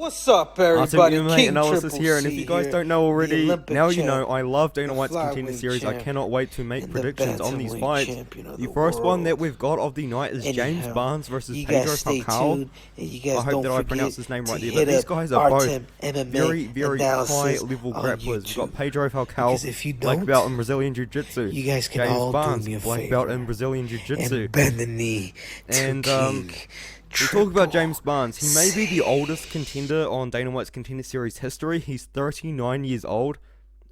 What's up, Artem everybody? MMA King Analysis Triple here, and C if you guys here, don't know the already, Olympic now you know champ, I love Dana the White's Contender flyweight series. I champ, cannot wait to make and the predictions on these bantamweight fights. champion of The the first one that world. we've got of the night is James Anyhow, Barnes versus you Pedro guys stay Falcao. tuned, and you I guys hope don't that I forget pronounced his name to right there, but hit these up guys are both Artem very, MMA very high Analysis level on grapplers. We've got YouTube. Pedro Falcao, Because if you black don't, belt in Brazilian Jiu-Jitsu. you guys can James all Barnes, do me a black favor belt in Brazilian Jiu-Jitsu. and bend the knee to And King we talk about James Triple Barnes. He may be the C. oldest contender on Dana White's Contender Series history. He's 39 years old.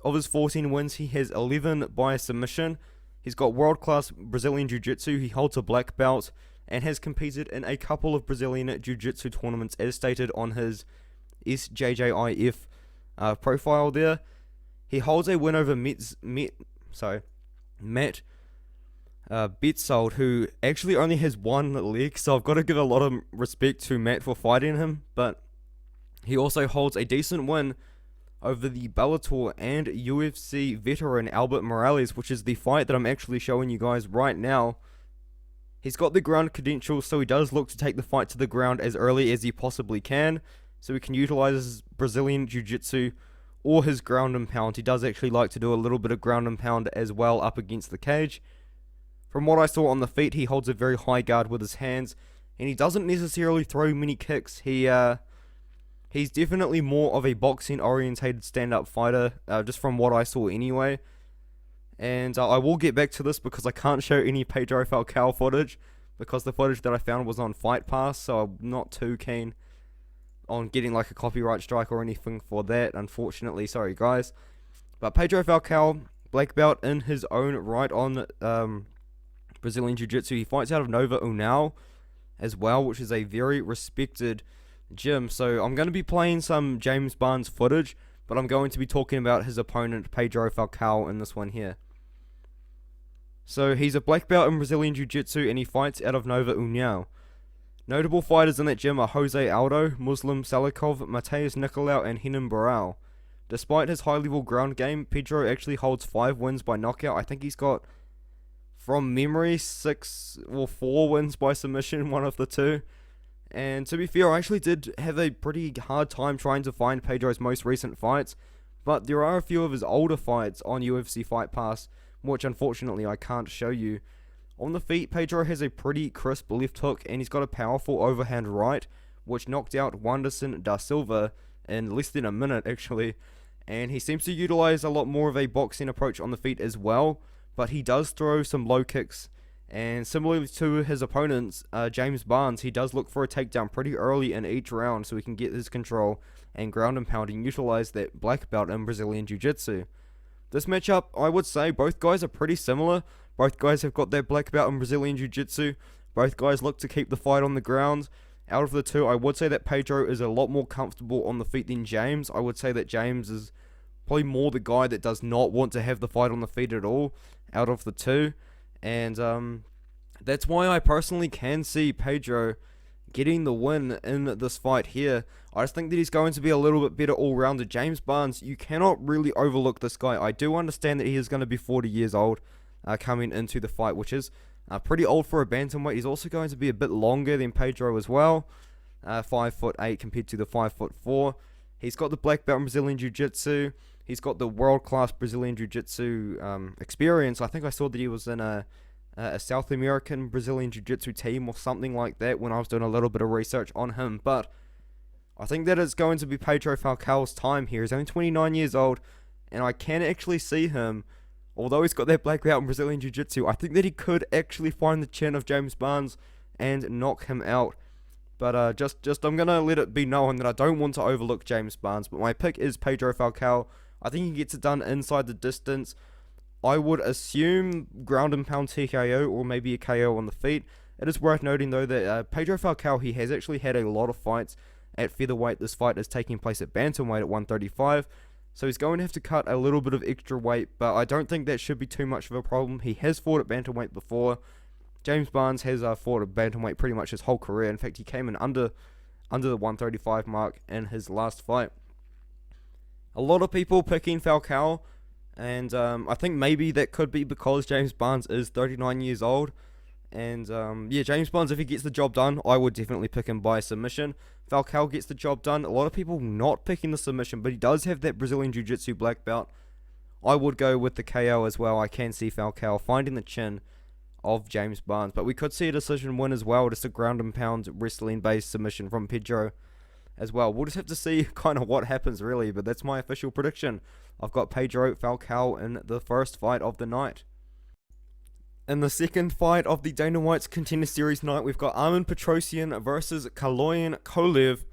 Of his 14 wins, he has 11 by submission. He's got world-class Brazilian Jiu-Jitsu. He holds a black belt and has competed in a couple of Brazilian Jiu-Jitsu tournaments, as stated on his SJJIF profile there. He holds a win over Matt Betzold, who actually only has one leg, so I've got to give a lot of respect to Matt for fighting him, but he also holds a decent win over the Bellator and UFC veteran Albert Morales, which is the fight that I'm actually showing you guys right now. He's got the ground credentials, so he does look to take the fight to the ground as early as he possibly can, so he can utilize his Brazilian Jiu-Jitsu or his ground and pound. He does actually like to do a little bit of ground and pound as well up against the cage. From what I saw on the feet, he holds a very high guard with his hands, and he doesn't necessarily throw many kicks. He's definitely more of a boxing-orientated stand-up fighter, just from what I saw anyway. And I will get back to this because I can't show any Pedro Falcao footage, because the footage that I found was on Fight Pass, so I'm not too keen on getting like a copyright strike or anything for that, unfortunately. Sorry, guys. But Pedro Falcao, black belt in his own right on Brazilian Jiu-Jitsu. He fights out of Nova Unal as well, which is a very respected gym. So I'm going to be playing some James Barnes footage, but I'm going to be talking about his opponent Pedro Falcao in this one here. So he's a black belt in Brazilian Jiu-Jitsu, and he fights out of Nova União. Notable fighters in that gym are Jose Aldo, Muslim Salikov, Mateus Nicolau, and Renan Barão. Despite his high-level ground game, Pedro actually holds 5 wins by knockout. I think he's got, from memory, 6 or 4 wins by submission, one of the two. And to be fair, I actually did have a pretty hard time trying to find Pedro's most recent fights, but there are a few of his older fights on UFC Fight Pass, which unfortunately I can't show you. On the feet, Pedro has a pretty crisp left hook, and he's got a powerful overhand right, which knocked out Wanderson da Silva in less than a minute actually. And he seems to utilize a lot more of a boxing approach on the feet as well, but he does throw some low kicks. And similarly to his opponents, James Barnes, he does look for a takedown pretty early in each round so he can get his control and ground and pound and utilize that black belt in Brazilian Jiu-Jitsu. This matchup, I would say, both guys are pretty similar. Both guys have got their black belt in Brazilian Jiu-Jitsu. Both guys look to keep the fight on the ground. Out of the two, I would say that Pedro is a lot more comfortable on the feet than James. I would say that James is probably more the guy that does not want to have the fight on the feet at all out of the two. And that's why I personally can see Pedro getting the win in this fight here. I just think that he's going to be a little bit better all-rounder. James Barnes, you cannot really overlook this guy. I do understand that he is going to be 40 years old coming into the fight, which is pretty old for a bantamweight. He's also going to be a bit longer than Pedro as well, 5'8" compared to the 5'4". He's got the black belt in Brazilian Jiu-Jitsu. He's got the world-class Brazilian Jiu-Jitsu experience. I think I saw that he was in a South American Brazilian Jiu-Jitsu team or something like that when I was doing a little bit of research on him. But I think that it's going to be Pedro Falcao's time here. He's only 29 years old, and I can actually see him, although he's got that black belt in Brazilian Jiu-Jitsu, I think that he could actually find the chin of James Barnes and knock him out. But just I'm going to let it be known that I don't want to overlook James Barnes, but my pick is Pedro Falcao. I think he gets it done inside the distance. I would assume ground and pound TKO or maybe a KO on the feet. It is worth noting though that Pedro Falcao, he has actually had a lot of fights at featherweight. This fight is taking place at bantamweight at 135. So he's going to have to cut a little bit of extra weight, but I don't think that should be too much of a problem. He has fought at bantamweight before. James Barnes has fought at bantamweight pretty much his whole career. In fact, he came in under the 135 mark in his last fight. A lot of people picking Falcao, and I think maybe that could be because James Barnes is 39 years old, And yeah, James Bonds, if he gets the job done, I would definitely pick him by submission. Falcao gets the job done. A lot of people not picking the submission, but he does have that Brazilian Jiu-Jitsu black belt. I would go with the KO as well. I can see Falcao finding the chin of James Barnes, but we could see a decision win as well, just a ground and pound wrestling based submission from Pedro as well. We'll just have to see kind of what happens really, but that's my official prediction. I've got Pedro Falcao in the first fight of the night. In the second fight of the Dana White's Contender Series night, we've got Armen Petrosyan versus Kalyan Kolev.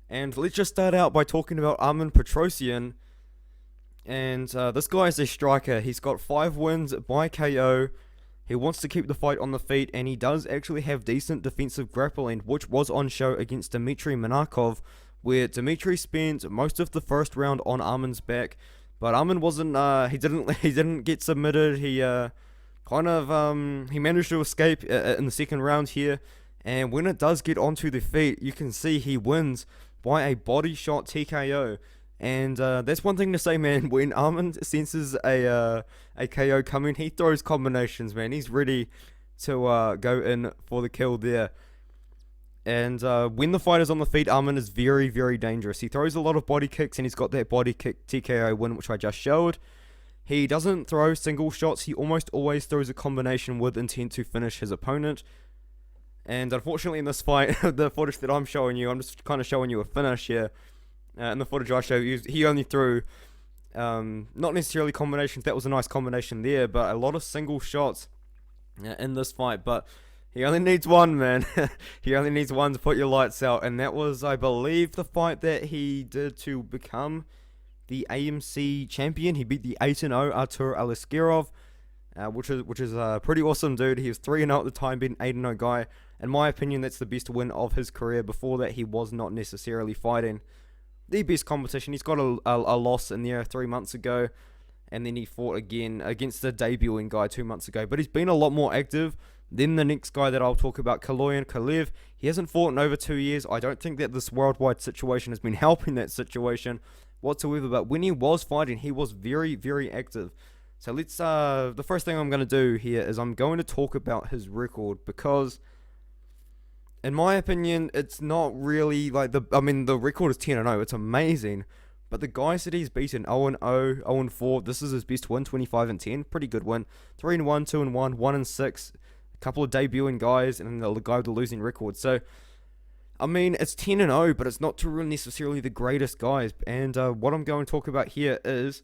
And let's just start out by talking about Armen Petrosyan. And this guy is a striker. He's got 5 wins by KO. He wants to keep the fight on the feet, and he does actually have decent defensive grappling, which was on show against Dmitry Minakov, where Dmitry spent most of the first round on Armen's back, but Armen wasn't. He didn't get submitted. He he managed to escape in the second round here, and when it does get onto the feet, you can see he wins by a body shot TKO. And that's one thing to say, man. When Armen senses a KO coming, he throws combinations, man. He's ready to go in for the kill there. And when the fight is on the feet, Armen is very, very dangerous. He throws a lot of body kicks, and he's got that body kick TKO win, which I just showed. He doesn't throw single shots. He almost always throws a combination with intent to finish his opponent. And unfortunately in this fight, the footage that I'm showing you, I'm just kind of showing you a finish here. In the footage I showed you, he only threw, not necessarily combinations. That was a nice combination there, but a lot of single shots in this fight. But he only needs one, man. He only needs one to put your lights out. And that was, I believe, the fight that he did to become the AMC champion. He beat the 8-0 Artur Aliskerov, which is a pretty awesome dude. He was 3-0 at the time, being an 8-0 guy. In my opinion, that's the best win of his career. Before that, he was not necessarily fighting the best competition. He's got a loss in there 3 months ago, and then he fought again against the debuting guy 2 months ago. But he's been a lot more active than the next guy that I'll talk about, Kalyan Kolev. He hasn't fought in over 2 years. I don't think that this worldwide situation has been helping that situation whatsoever, but when he was fighting, he was very, very active. So let's the first thing I'm going to do here is I'm going to talk about his record, because in my opinion, it's not really like the record is 10-0. It's amazing. But the guys that he's beaten, 0-0, 0-4, this is his best win, 25-10. Pretty good win. 3-1, 2-1, 1-6. A couple of debuting guys, and the guy with the losing record. So, I mean, it's 10-0, but it's not necessarily the greatest guys. And what I'm going to talk about here is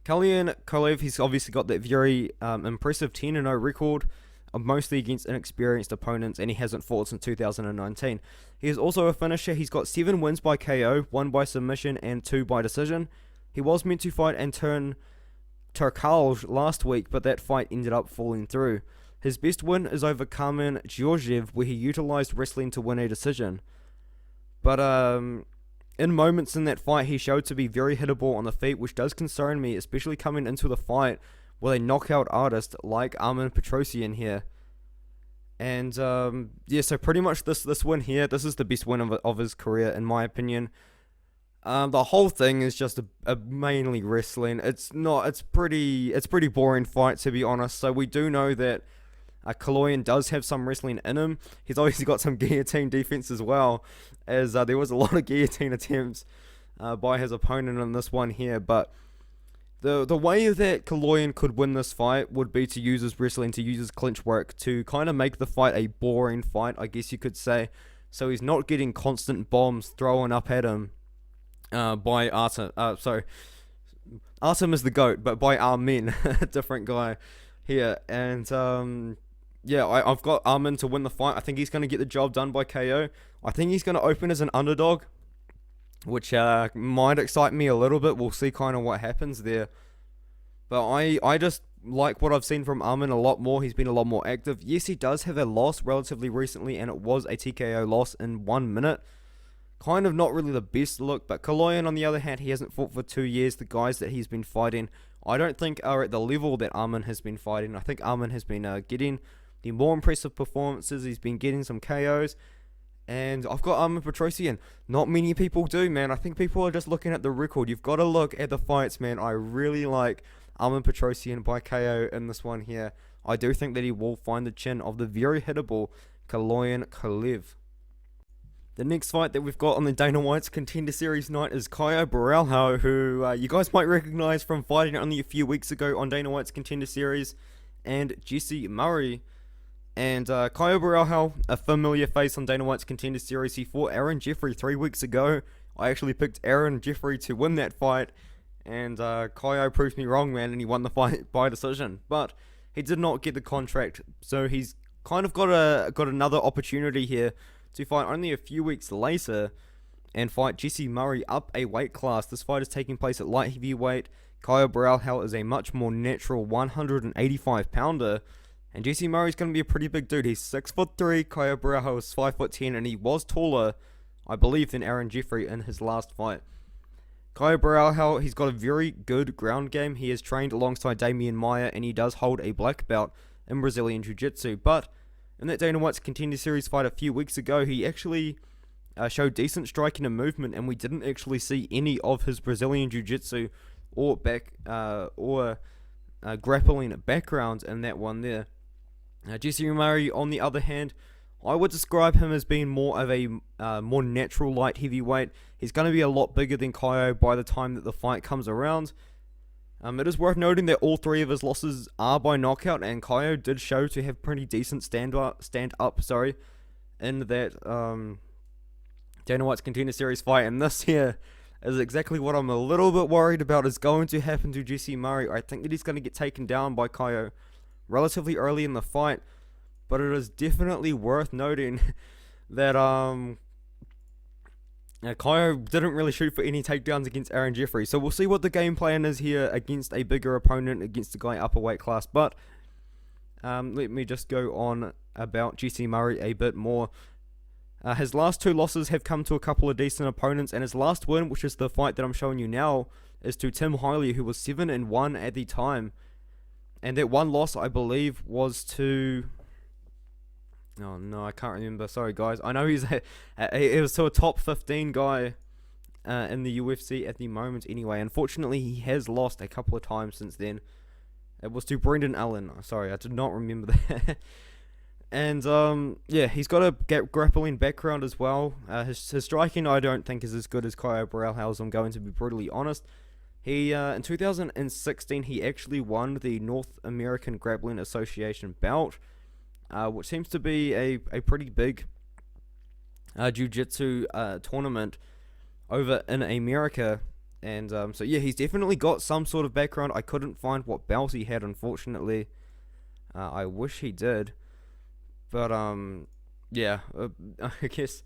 Kalyan Kolev. He's obviously got that very impressive 10-0 record, mostly against inexperienced opponents, and he hasn't fought since 2019. He is also a finisher. He's got 7 wins by KO, 1 by submission, and 2 by decision. He was meant to fight Anton Turkalj last week, but that fight ended up falling through. His best win is over Carmen Georgiev, where he utilized wrestling to win a decision. But in moments in that fight, he showed to be very hittable on the feet, which does concern me, especially coming into the fight with a knockout artist like Armen Petrosyan here. And yeah, so pretty much this win here, this is the best win of his career, in my opinion. The whole thing is just a mainly wrestling. It's pretty boring fight, to be honest. So we do know that Kalyan does have some wrestling in him. He's obviously got some guillotine defense as well, as there was a lot of guillotine attempts by his opponent in this one here. But the way that Kalyan could win this fight would be to use his wrestling, to use his clinch work, to kind of make the fight a boring fight, I guess you could say. So he's not getting constant bombs thrown up at him by Artem. Artem is the GOAT, but by Armen, a different guy here. And yeah, I've got Armen to win the fight. I think he's going to get the job done by KO. I think he's going to open as an underdog, which might excite me a little bit. We'll see kind of what happens there. But I just like what I've seen from Armen a lot more. He's been a lot more active. Yes, he does have a loss relatively recently, and it was a TKO loss in 1 minute. Kind of not really the best look, but Kalyan, on the other hand, he hasn't fought for 2 years. The guys that he's been fighting, I don't think are at the level that Armen has been fighting. I think Armen has been getting the more impressive performances. He's been getting some KOs. And I've got Armen Petrosyan. Not many people do, man. I think people are just looking at the record. You've got to look at the fights, man. I really like Armen Petrosyan by KO in this one here. I do think that he will find the chin of the very hittable Kalyan Kolev. The next fight that we've got on the Dana White's Contender Series night is Kaio Boraho, who you guys might recognize from fighting only a few weeks ago on Dana White's Contender Series, and Jesse Murray. And Kaio Boraho, a familiar face on Dana White's Contender Series. He fought Aaron Jeffrey 3 weeks ago. I actually picked Aaron Jeffrey to win that fight, and Kaio proved me wrong, man, and he won the fight by decision. But he did not get the contract, so he's kind of got another opportunity here to fight only a few weeks later and fight Jesse Murray up a weight class. This fight is taking place at light heavyweight. Kaio Boraho is a much more natural 185 pounder, and Jesse Murray's going to be a pretty big dude. He's 6'3", Kaio Boraho is 5'10", and he was taller, I believe, than Aaron Jeffrey in his last fight. Kaio Boraho, he's got a very good ground game. He has trained alongside Damian Maia, and he does hold a black belt in Brazilian Jiu-Jitsu, but in that Dana White's Contender Series fight a few weeks ago, he actually showed decent striking and movement, and we didn't actually see any of his Brazilian Jiu-Jitsu or grappling background in that one there. Jesse Murray, on the other hand, I would describe him as being more of a more natural light heavyweight. He's going to be a lot bigger than Kaio by the time that the fight comes around. It is worth noting that all 3 of his losses are by knockout, and Kaio did show to have pretty decent stand up, in that Dana White's Contender Series fight. And this here is exactly what I'm a little bit worried about is going to happen to Jesse Murray. I think that he's going to get taken down by Kaio relatively early in the fight, but it is definitely worth noting that Kaio didn't really shoot for any takedowns against Aaron Jeffrey, so we'll see what the game plan is here against a bigger opponent, against a guy upper weight class. But let me just go on about Jesse Murray a bit more. His last 2 losses have come to a couple of decent opponents, and his last win, which is the fight that I'm showing you now, is to Tim Hiley, who was 7-1 at the time. And that one loss, I believe, was to... Oh no, I can't remember. Sorry, guys. I know it was to a top 15 guy in the UFC at the moment. Anyway, unfortunately, he has lost a couple of times since then. It was to Brendan Allen. Sorry, I did not remember that. And yeah, he's got a grappling background as well. His striking, I don't think, is as good as Kaio Boraho's. I'm going to be brutally honest. He in 2016, he actually won the North American Grappling Association belt, which seems to be a pretty big jiu-jitsu tournament over in America. And so yeah, he's definitely got some sort of background. I couldn't find what belt he had, unfortunately. I wish he did. But yeah, I guess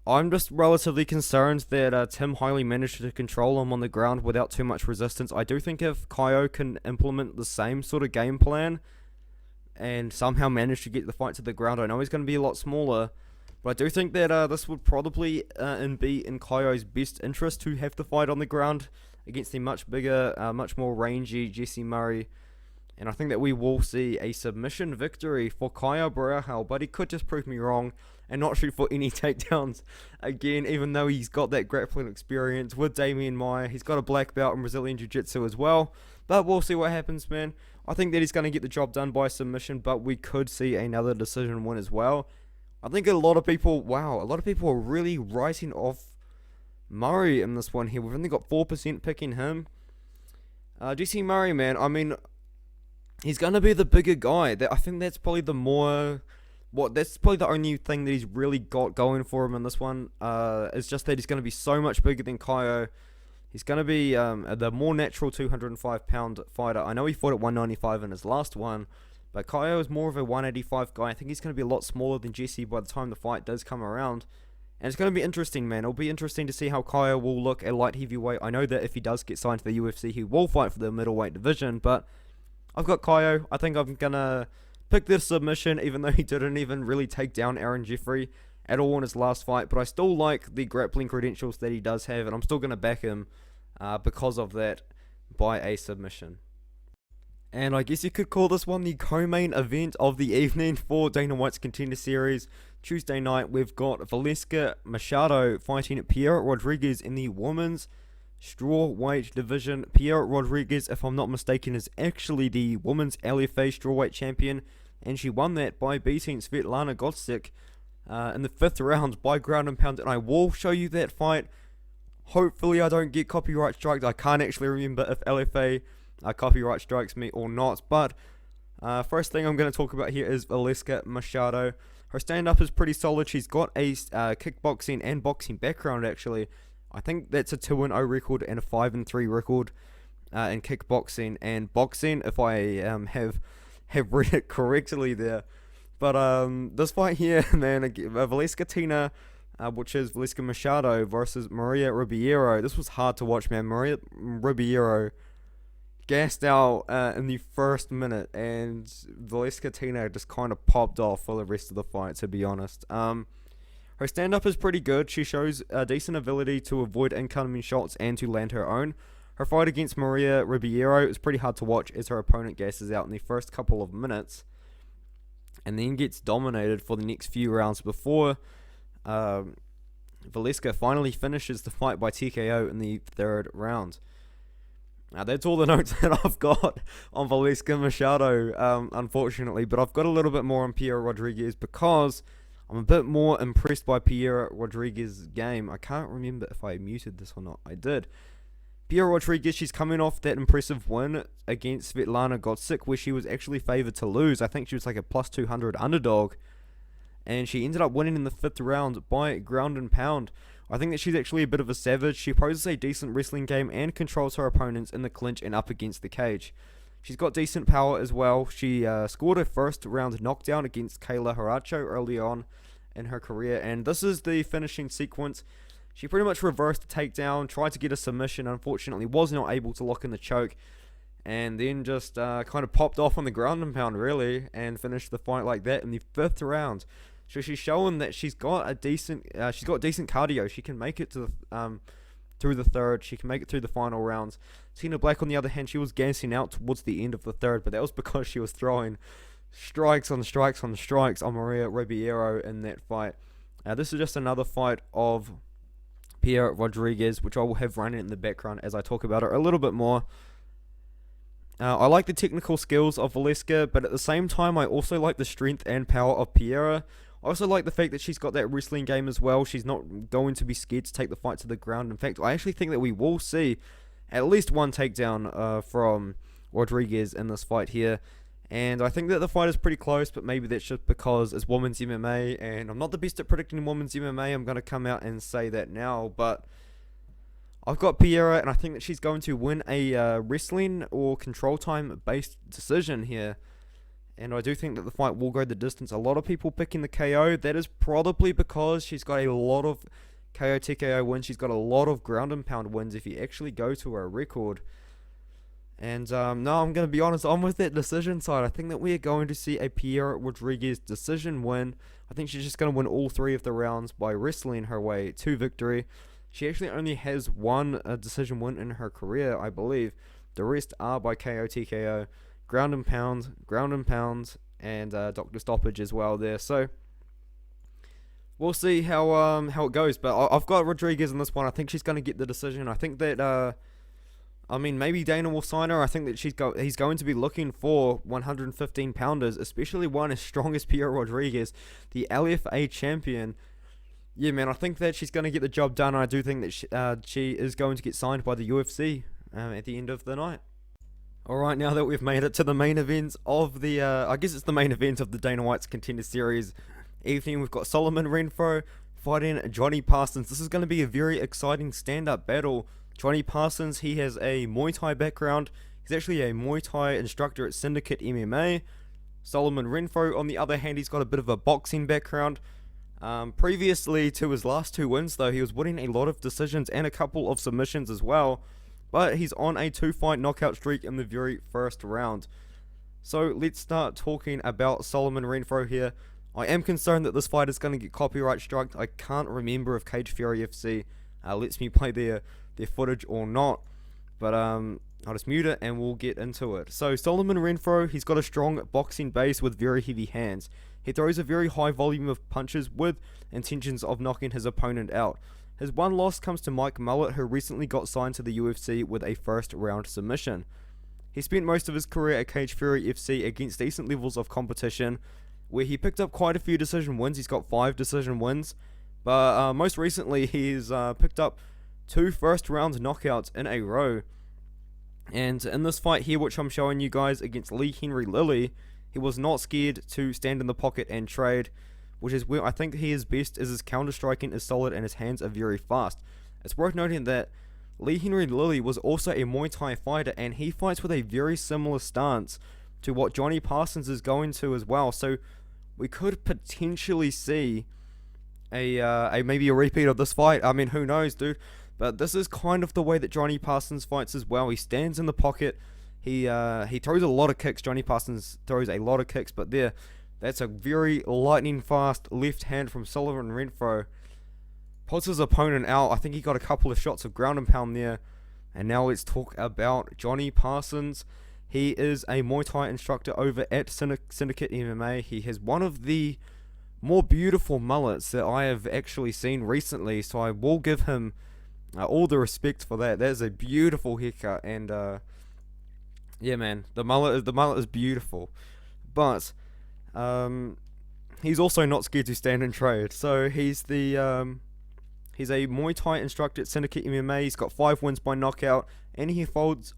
I'm just relatively concerned that Tim Hiley managed to control him on the ground without too much resistance. I do think if Kaio can implement the same sort of game plan and somehow manage to get the fight to the ground, I know he's going to be a lot smaller, but I do think that this would probably be in Kaio's best interest to have the fight on the ground against a much bigger, much more rangy Jesse Murray. And I think that we will see a submission victory for Kaio Boraho, but he could just prove me wrong and not shoot for any takedowns again, even though he's got that grappling experience with Damian Maia. He's got a black belt in Brazilian Jiu-Jitsu as well, but we'll see what happens, man. I think that he's going to get the job done by submission, but we could see another decision win as well. I think a lot of people are really writing off Murray in this one here. We've only got 4% picking him. Jesse Murray, man, I mean, he's going to be the bigger guy. I think that's probably that's probably the only thing that he's really got going for him in this one. It's just that he's going to be so much bigger than Kaio. He's going to be the more natural 205-pound fighter. I know he fought at 195 in his last one, but Kaio is more of a 185 guy. I think he's going to be a lot smaller than Jesse by the time the fight does come around. And it's going to be interesting, man. It'll be interesting to see how Kaio will look at light heavyweight. I know that if he does get signed to the UFC, he will fight for the middleweight division, but I've got Kaio. I think I'm going to pick this submission, even though he didn't even really take down Aaron Jeffrey at all in his last fight. But I still like the grappling credentials that he does have, and I'm still going to back him because of that by a submission. And I guess you could call this one the co-main event of the evening for Dana White's Contender Series. Tuesday night, we've got Eliska Machado fighting Piera Rodriguez in the women's strawweight division. Piera Rodriguez, if I'm not mistaken, is actually the women's LFA strawweight champion, and she won that by beating Svetlana Gotsik in the 5th round by ground and pound, and I will show you that fight. Hopefully I don't get copyright striked. I can't actually remember if LFA copyright strikes me or not, but first thing I'm going to talk about here is Eliska Machado. Her stand-up is pretty solid. She's got a kickboxing and boxing background, actually. I think that's a 2-0 record and a 5-3 record in kickboxing and boxing, if I have read it correctly there. But this fight here, man, Eliska Tina, which is Eliska Machado versus Maria Ribiero. This was hard to watch, man. Maria Ribiero gassed out in the first minute, and Eliska Tina just kind of popped off for the rest of the fight, to be honest. Her stand-up is pretty good. She shows a decent ability to avoid incoming shots and to land her own. Her fight against Maria Ribiero is pretty hard to watch as her opponent gasses out in the first couple of minutes and then gets dominated for the next few rounds before Eliska finally finishes the fight by TKO in the 3rd round. Now, that's all the notes that I've got on Eliska Machado, unfortunately, but I've got a little bit more on Piera Rodriguez because I'm a bit more impressed by Piera Rodriguez's game. I can't remember if I muted this or not. I did. Piera Rodriguez, she's coming off that impressive win against Svetlana Gotsik, where she was actually favored to lose. I think she was like a plus 200 underdog, and she ended up winning in the 5th round by ground and pound. I think that she's actually a bit of a savage. She poses a decent wrestling game and controls her opponents in the clinch and up against the cage. She's got decent power as well. She scored her 1st round knockdown against Kayla Haracho early on in her career, and this is the finishing sequence. She pretty much reversed the takedown, tried to get a submission, unfortunately was not able to lock in the choke, and then just kind of popped off on the ground and pound, really, and finished the fight like that in the 5th round. So she's showing that she's got decent cardio. She can make it to the through the 3rd. She can make it through the final rounds. Tina Black, on the other hand, she was gassing out towards the end of the 3rd, but that was because she was throwing strikes on strikes on strikes on Maria Ribiero in that fight. This is just another fight of Piera Rodriguez, which I will have running in the background as I talk about her a little bit more. I like the technical skills of Eliska, but at the same time, I also like the strength and power of Piera. I also like the fact that she's got that wrestling game as well. She's not going to be scared to take the fight to the ground. In fact, I actually think that we will see at least one takedown from Rodriguez in this fight here. And I think that the fight is pretty close, but maybe that's just because it's women's MMA, and I'm not the best at predicting women's MMA. I'm going to come out and say that now, but I've got Piera, and I think that she's going to win a wrestling or control time based decision here. And I do think that the fight will go the distance. A lot of people picking the KO. That is probably because she's got a lot of KO TKO wins. She's got a lot of ground and pound wins if you actually go to her record. And no, I'm going to be honest, I'm with that decision side. I think that we are going to see a Piera Rodriguez decision win. I think she's just going to win all 3 of the rounds by wrestling her way to victory. She actually only has one decision win in her career, I believe. The rest are by KO TKO. Ground and pound, and doctor stoppage as well there. So we'll see how it goes. But I've got Rodriguez in this one. I think she's going to get the decision. I think that maybe Dana will sign her. I think that he's going to be looking for 115 pounders, especially one as strong as Piera Rodriguez, the LFA champion. Yeah, man, I think that she's going to get the job done. I do think that she is going to get signed by the UFC at the end of the night. Alright, now that we've made it to the main event of the, I guess it's the main event of the Dana White's Contender Series evening, we've got Solomon Renfro fighting Johnny Parsons. This is going to be a very exciting stand-up battle. Johnny Parsons, he has a Muay Thai background. He's actually a Muay Thai instructor at Syndicate MMA. Solomon Renfro, on the other hand, he's got a bit of a boxing background. Previously to his last 2 wins, though, he was winning a lot of decisions and a couple of submissions as well. But he's on a 2-fight knockout streak in the very first round. So let's start talking about Solomon Renfro here. I am concerned that this fight is going to get copyright struck. I can't remember if Cage Fury FC lets me play their footage or not. But I'll just mute it and we'll get into it. So Solomon Renfro, he's got a strong boxing base with very heavy hands. He throws a very high volume of punches with intentions of knocking his opponent out. His one loss comes to Mike Mullet, who recently got signed to the UFC with a first round submission. He spent most of his career at Cage Fury FC against decent levels of competition, where he picked up quite a few decision wins. He's got 5 decision wins, but most recently he's picked up 2 first round knockouts in a row. And in this fight here, which I'm showing you guys against Lee Henry Lilly, he was not scared to stand in the pocket and trade, which is where I think he is best, as his counter striking is solid and his hands are very fast. It's worth noting that Lee Henry Lilly was also a Muay Thai fighter, and he fights with a very similar stance to what Johnny Parsons is going to as well. So we could potentially see a maybe a repeat of this fight. I mean, who knows, dude? But this is kind of the way that Johnny Parsons fights as well. He stands in the pocket. He throws a lot of kicks. Johnny Parsons throws a lot of kicks, but that's a very lightning fast left hand from Sullivan Renfro. Puts his opponent out. I think he got a couple of shots of ground and pound there. And now let's talk about Johnny Parsons. He is a Muay Thai instructor over at Syndicate MMA. He has one of the more beautiful mullets that I have actually seen recently, so I will give him all the respect for that. That is a beautiful haircut, and yeah, man, the mullet is beautiful. But he's also not scared to stand and trade. So he's he's a Muay Thai instructor at Syndicate MMA. He's got 5 wins by knockout, and he holds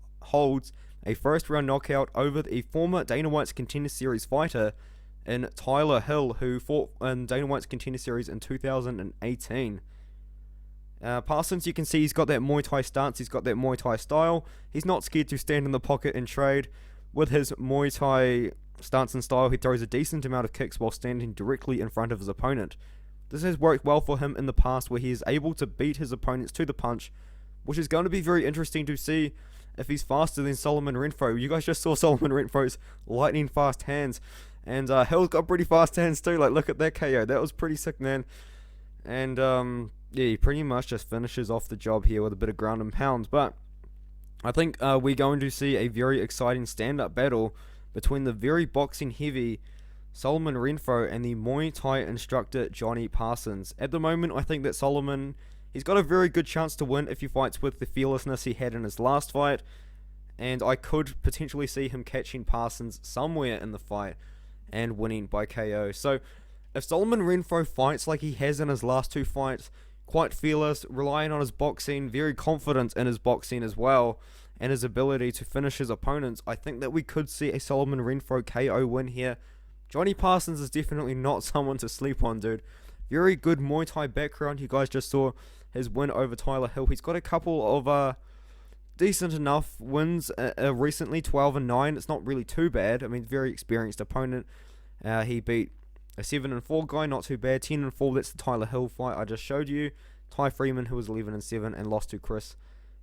a first round knockout over a former Dana White's Contender Series fighter in Tyler Hill, who fought in Dana White's Contender Series in 2018. Parsons, you can see he's got that Muay Thai stance, he's got that Muay Thai style. He's not scared to stand in the pocket and trade. With his Muay Thai stance and style, he throws a decent amount of kicks while standing directly in front of his opponent. This has worked well for him in the past, where he is able to beat his opponents to the punch, which is going to be very interesting to see if he's faster than Solomon Renfro. You guys just saw Solomon Renfro's lightning fast hands, and Hill's got pretty fast hands too. Like, look at that KO. That was pretty sick, man. And yeah, he pretty much just finishes off the job here with a bit of ground and pounds. But I think we're going to see a very exciting stand-up battle between the very boxing heavy Solomon Renfro and the Muay Thai instructor Johnny Parsons. At the moment, I think that Solomon, he's got a very good chance to win if he fights with the fearlessness he had in his last fight, and I could potentially see him catching Parsons somewhere in the fight and winning by KO. So if Solomon Renfro fights like he has in his last 2 fights, quite fearless, relying on his boxing, very confident in his boxing as well, and his ability to finish his opponents, I think that we could see a Solomon Renfro KO win here. Johnny Parsons is definitely not someone to sleep on, dude. Very good Muay Thai background. You guys just saw his win over Tyler Hill. He's got a couple of decent enough wins recently, 12-9. It's not really too bad. I mean, very experienced opponent. He beat a 7-4 guy, not too bad. 10-4, that's the Tyler Hill fight I just showed you. Ty Freeman, who was 11-7 and lost to Chris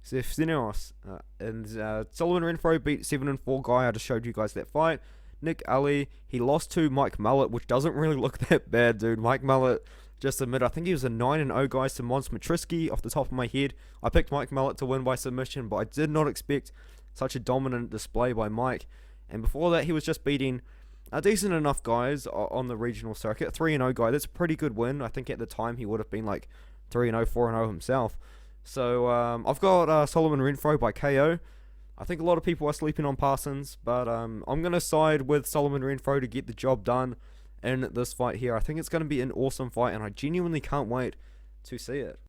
Zefzinos. And Solomon Renfro beat 7-4 guy. I just showed you guys that fight. Nick Ali, he lost to Mike Mullet, which doesn't really look that bad, dude. Mike Mullet, just admit, I think he was a 9-0 guy to Mons Matrisky off the top of my head. I picked Mike Mullet to win by submission, but I did not expect such a dominant display by Mike. And before that, he was just beating decent enough guys on the regional circuit. 3-0 guy, that's a pretty good win. I think at the time he would have been like 3-0, 4-0 himself. So I've got Solomon Renfro by KO. I think a lot of people are sleeping on Parsons, but I'm going to side with Solomon Renfro to get the job done in this fight here. I think it's going to be an awesome fight, and I genuinely can't wait to see it.